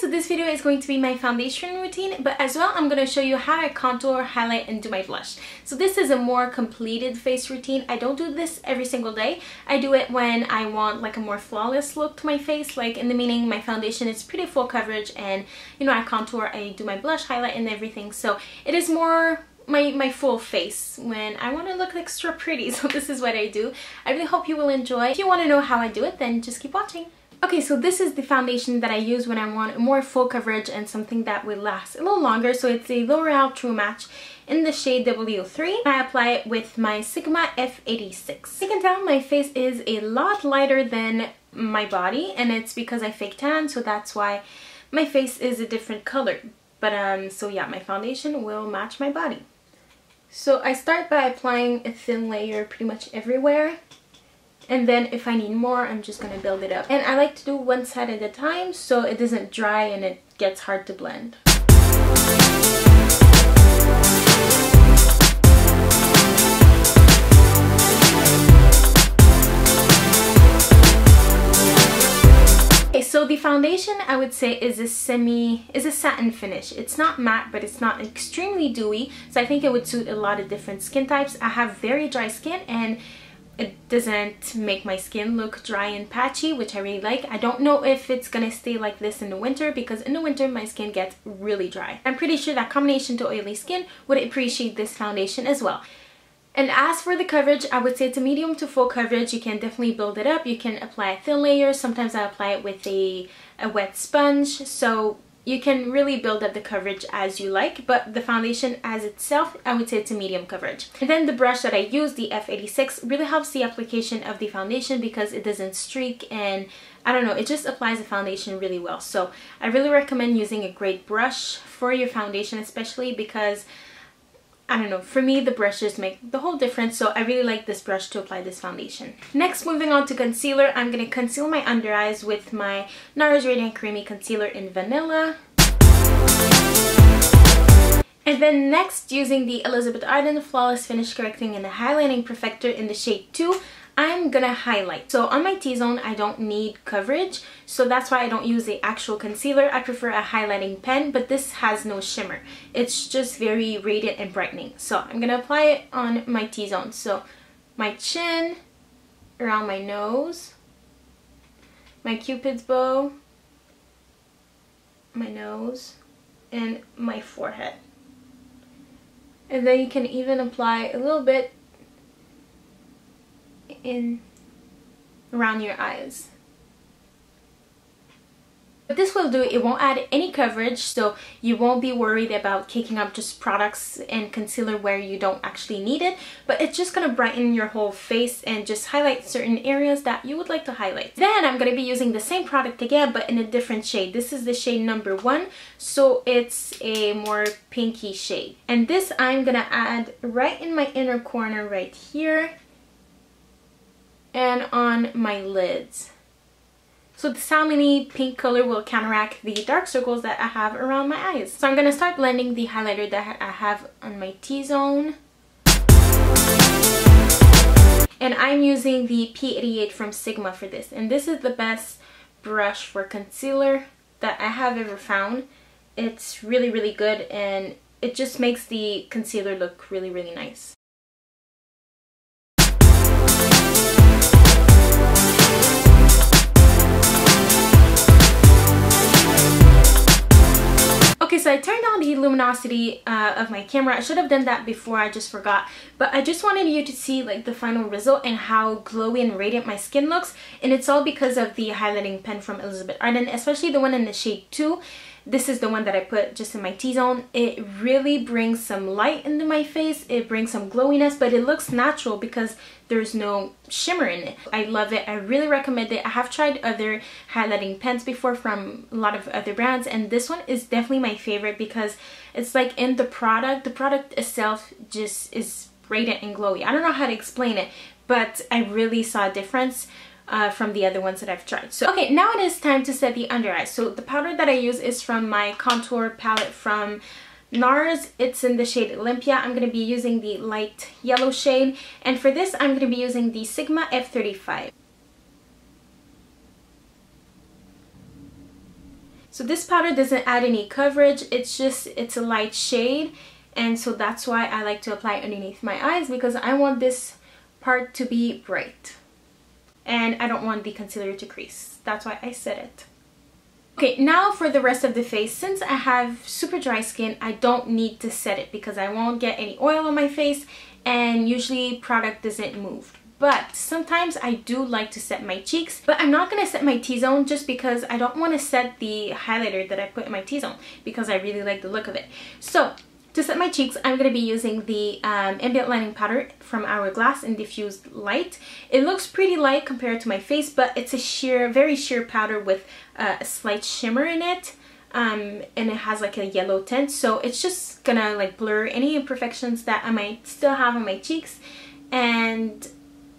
So this video is going to be my foundation routine, but as well I'm going to show you how I contour, highlight, and do my blush. So this is a more completed face routine. I don't do this every single day. I do it when I want like a more flawless look to my face, like in the meaning my foundation is pretty full coverage and you know I contour, I do my blush, highlight, and everything. So it is more my full face when I want to look extra pretty. So this is what I do. I really hope you will enjoy. If you want to know how I do it, then just keep watching. Okay, so this is the foundation that I use when I want more full coverage and something that will last a little longer. So it's a L'Oreal True Match in the shade W3. I apply it with my Sigma F86. You can tell my face is a lot lighter than my body, and it's because I fake tan, so that's why my face is a different color. But so yeah, my foundation will match my body. So I start by applying a thin layer pretty much everywhere. And then if I need more, I'm just going to build it up. And I like to do one side at a time so it doesn't dry and it gets hard to blend. Okay, so the foundation I would say is a satin finish. It's not matte, but it's not extremely dewy. So I think it would suit a lot of different skin types. I have very dry skin and it doesn't make my skin look dry and patchy, which I really like. I don't know if it's gonna stay like this in the winter, because in the winter my skin gets really dry. I'm pretty sure that combination to oily skin would appreciate this foundation as well. And as for the coverage, I would say it's a medium to full coverage. You can definitely build it up. You can apply a thin layer. Sometimes I apply it with a wet sponge. So you can really build up the coverage as you like, but the foundation as itself, I would say it's a medium coverage. And then the brush that I use, the F86, really helps the application of the foundation because it doesn't streak, and I don't know, it just applies the foundation really well. So I really recommend using a great brush for your foundation, especially because I don't know, for me the brushes make the whole difference, so I really like this brush to apply this foundation. Next, moving on to concealer, I'm going to conceal my under eyes with my Nars Radiant Creamy Concealer in Vanilla. And then next, using the Elizabeth Arden Flawless Finish Correcting and Highlighting Perfector in the shade 2, I'm gonna highlight. So on my T-zone, I don't need coverage, so that's why I don't use the actual concealer. I prefer a highlighting pen, but this has no shimmer. It's just very radiant and brightening. So I'm gonna apply it on my T-zone. So my chin, around my nose, my cupid's bow, my nose, and my forehead. And then you can even apply a little bit in around your eyes. But this will do, it won't add any coverage, so you won't be worried about kicking up just products and concealer where you don't actually need it, but it's just gonna brighten your whole face and just highlight certain areas that you would like to highlight. Then I'm gonna be using the same product again, but in a different shade. This is the shade number 1, so it's a more pinky shade. And this I'm gonna add right in my inner corner right here and on my lids. So the salmon-y pink color will counteract the dark circles that I have around my eyes. So I'm going to start blending the highlighter that I have on my T-zone. And I'm using the P88 from Sigma for this. And this is the best brush for concealer that I have ever found. It's really, really good, and it just makes the concealer look really, really nice. Okay, so I turned on the luminosity of my camera. I should have done that before, I just forgot. But I just wanted you to see like the final result and how glowy and radiant my skin looks. And it's all because of the highlighting pen from Elizabeth Arden, especially the one in the shade 2. This is the one that I put just in my T-zone. It really brings some light into my face. It brings some glowiness, but it looks natural because there's no shimmer in it. I love it. I really recommend it. I have tried other highlighting pens before from a lot of other brands, and this one is definitely my favorite because it's like in the product itself just is radiant and glowy. I don't know how to explain it, but I really saw a difference from the other ones that I've tried. So okay, now it is time to set the under eyes. So the powder that I use is from my contour palette from Nars. It's in the shade Olympia. I'm going to be using the light yellow shade, and for this I'm going to be using the Sigma F35. So this powder doesn't add any coverage, it's a light shade, and so that's why I like to apply it underneath my eyes, because I want this part to be bright and I don't want the concealer to crease. That's why I set it. Okay, now for the rest of the face. Since I have super dry skin, I don't need to set it because I won't get any oil on my face, and usually product doesn't move. But sometimes I do like to set my cheeks, but I'm not going to set my T-zone just because I don't want to set the highlighter that I put in my T-zone because I really like the look of it. So to set my cheeks, I'm going to be using the Ambient lighting powder from Hourglass in Diffused Light. It looks pretty light compared to my face, but it's a sheer, very sheer powder with a slight shimmer in it. And it has like a yellow tint, so it's just gonna like blur any imperfections that I might still have on my cheeks. And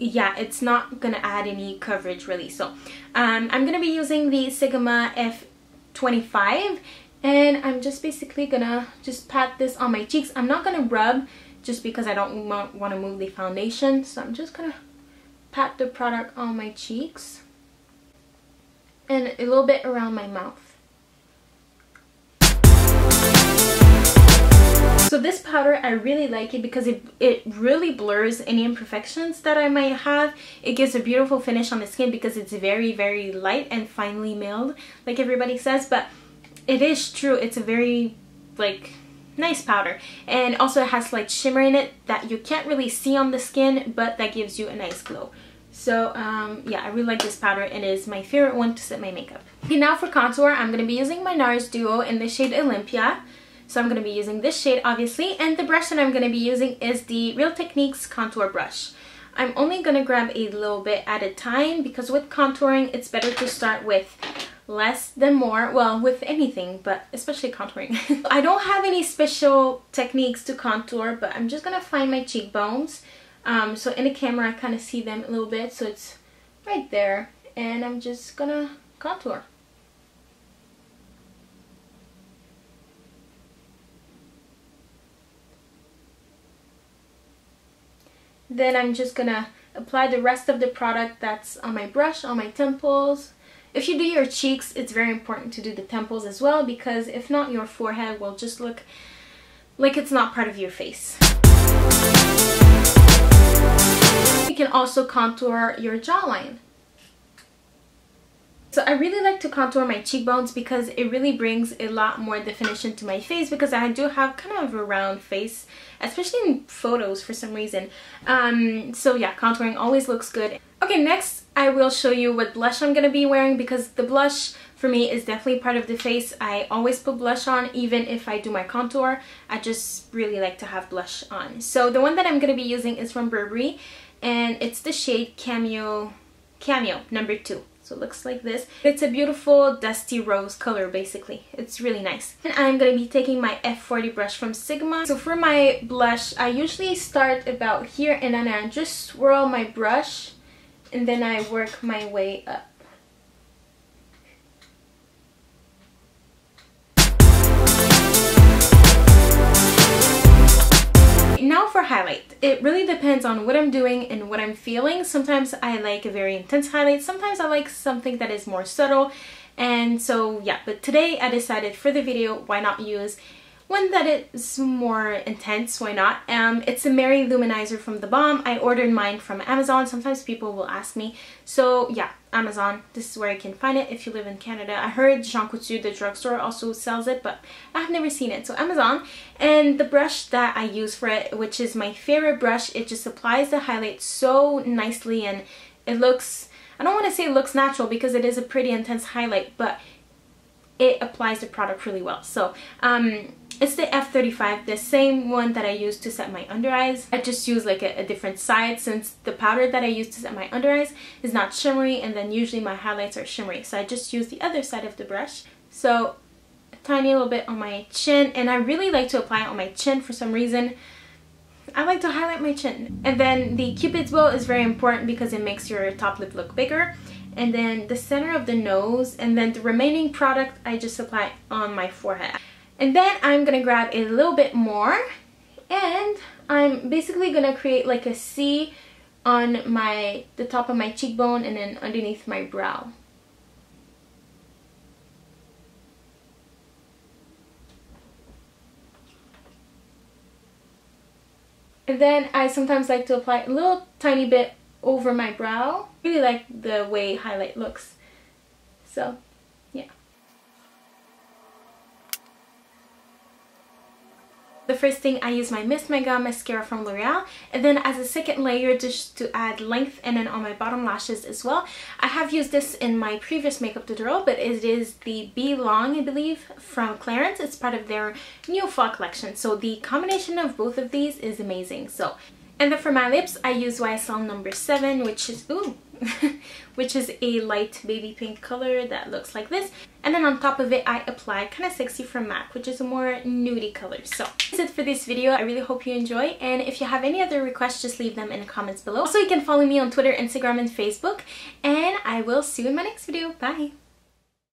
yeah, it's not gonna add any coverage really. So I'm gonna be using the Sigma F25, and I'm just basically gonna just pat this on my cheeks. I'm not gonna rub just because I don't want to move the foundation, so I'm just gonna pat the product on my cheeks and a little bit around my mouth. So this powder, I really like it because it really blurs any imperfections that I might have. It gives a beautiful finish on the skin because it's very, very light and finely milled, like everybody says. But it is true, it's a very like nice powder, and also it has like shimmer in it that you can't really see on the skin, but that gives you a nice glow. So yeah, I really like this powder. It is my favorite one to set my makeup. Okay, now for contour, I'm going to be using my Nars Duo in the shade Olympia. So I'm going to be using this shade obviously, and the brush that I'm going to be using is the Real Techniques contour brush. I'm only going to grab a little bit at a time because with contouring it's better to start with less than more. Well, with anything, but especially contouring. I don't have any special techniques to contour, but I'm just going to find my cheekbones. So in the camera I kind of see them a little bit, so it's right there, and I'm just going to contour. Then I'm just gonna apply the rest of the product that's on my brush on my temples. If you do your cheeks, it's very important to do the temples as well, because if not, your forehead will just look like it's not part of your face. You can also contour your jawline. So I really like to contour my cheekbones because it really brings a lot more definition to my face, because I do have kind of a round face, especially in photos for some reason. So yeah, contouring always looks good. Okay, next I will show you what blush I'm going to be wearing, because the blush for me is definitely part of the face. I always put blush on even if I do my contour. I just really like to have blush on. So the one that I'm going to be using is from Burberry, and it's the shade Cameo number 2. So it looks like this. It's a beautiful dusty rose color basically. It's really nice. And I'm going to be taking my F40 brush from Sigma. So for my blush, I usually start about here, and then I just swirl my brush and then I work my way up. Now for highlight, it really depends on what I'm doing and what I'm feeling. Sometimes I like a very intense highlight, sometimes I like something that is more subtle, and so yeah, but today I decided for the video, why not use one that is more intense, why not? It's a Mary Luminizer from The Balm. I ordered mine from Amazon. Sometimes people will ask me, so yeah, Amazon, this is where you can find it if you live in Canada. I heard Jean Coutu, the drugstore, also sells it, but I've never seen it, so Amazon. And the brush that I use for it, which is my favorite brush, it just applies the highlight so nicely, and it looks, I don't want to say it looks natural because it is a pretty intense highlight, but it applies the product really well. So it's the F35, the same one that I use to set my under eyes. I just use like a different side, since the powder that I use to set my under eyes is not shimmery, and then usually my highlights are shimmery. So I just use the other side of the brush. So a tiny little bit on my chin, and I really like to apply it on my chin for some reason. I like to highlight my chin. And then the Cupid's bow is very important because it makes your top lip look bigger. And then the center of the nose, and then the remaining product I just apply on my forehead. And then I'm gonna grab a little bit more, and I'm basically gonna create like a C on the top of my cheekbone and then underneath my brow. And then I sometimes like to apply a little tiny bit over my brow. I really like the way highlight looks. So, yeah. The first thing, I use my Miss Mega mascara from L'Oreal, and then as a second layer just to add length, and then on my bottom lashes as well. I have used this in my previous makeup tutorial, but it is the Be Long, I believe, from Clarins. It's part of their new fall collection, so the combination of both of these is amazing. So, and then for my lips, I use YSL number 7, which is, ooh, which is a light baby pink color that looks like this. And then on top of it, I apply Kinda Sexy from MAC, which is a more nudie color. So that's it for this video. I really hope you enjoy. And if you have any other requests, just leave them in the comments below. Also, you can follow me on Twitter, Instagram, and Facebook. And I will see you in my next video. Bye!